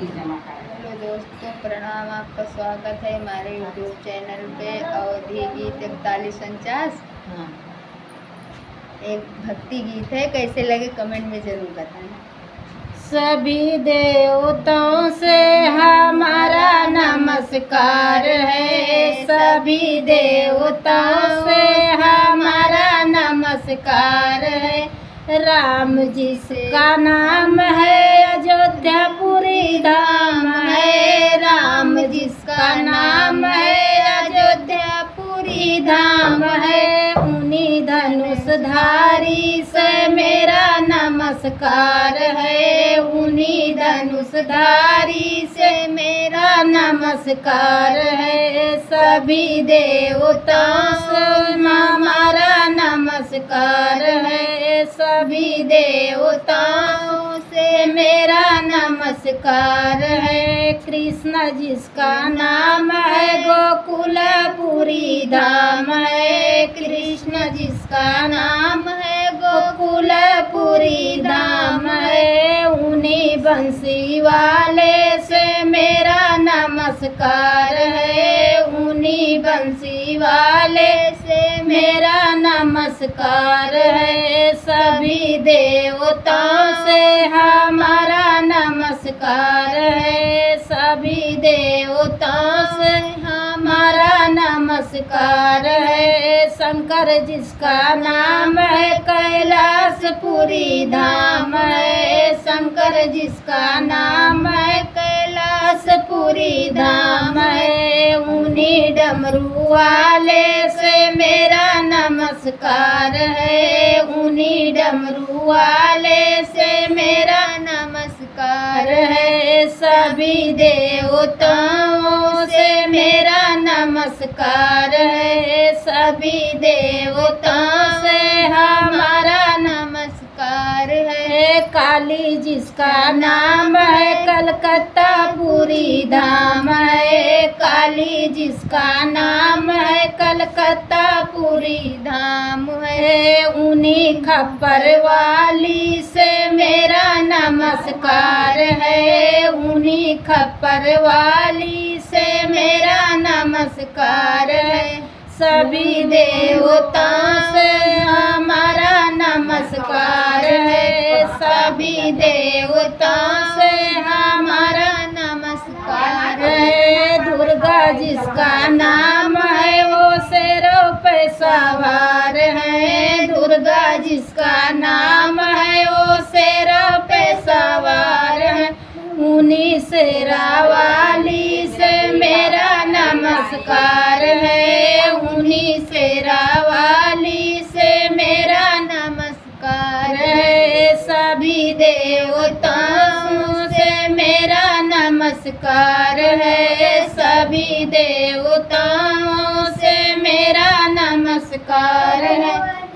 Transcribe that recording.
Hello दोस्तों, प्रणाम। आपका स्वागत है हमारे यूट्यूब चैनल पे अवधि गीत 4149। हाँ। एक भक्ति गीत है, कैसे लगे कमेंट में जरूर बताना। सभी देवताओं से हमारा नमस्कार है, सभी देवताओं से हमारा नमस्कार है। राम जिसका नाम है अयोध्यापुरी धाम है, राम जिसका नाम है अयोध्यापुरी धाम है। उन्हीं धनुषधारी से मेरा नमस्कार है, उन्हीं धनुषधारी से मेरा नमस्कार है। सभी देवताओं से हमारा नमस्कार है, सभी देवताओं से मेरा नमस्कार है। कृष्ण जिसका नाम है गोकुलपुरी धाम है, कृष्ण जिसका नाम है गोकुलपुरी धाम है। उन्हीं बंसी वाले से मेरा नमस्कार है, उन्हीं बंसी वाले से मेरा नमस्कार है। सभी देवताओं से हमारा नमस्कार है, सभी देवताओं से हमारा नमस्कार है। शंकर जिसका नाम है कैलाशपुरी धाम है, शंकर जिसका नाम है कैलाशपुरी धाम है। उन्हीं डमरू वाले से मेरा नमस्कार है, उन्हीं डमरू वाले से मेरा नमस्कार है। सभी देवताओं से मेरा नमस्कार है, सभी देवताओं से हमारा नमस्कार है। काली जिसका नाम है कलकत्ता पुरी धाम है, काली जिसका नाम है कलकत्ता पुरी धाम है। उन्हीं खप्पर वाली से मेरा नमस्कार है, उन्हीं खप्पर वाली से मेरा नमस्कार है। सभी देवताओं से हमारा नमस्कार है, सभी देवताओं से हमारा नमस्कार है। दुर्गा जिसका नाम है वो शेरों पे सवार है, दुर्गा जिसका नाम है वो शेरों पे सवार है। उन्हीं शेरा वाली से मेरा नमस्कार है, उन्हीं शेरा वाली से मेरा नमस्कार है। सभी देवताओं से मेरा नमस्कार है, सभी देवताओं से मेरा नमस्कार है।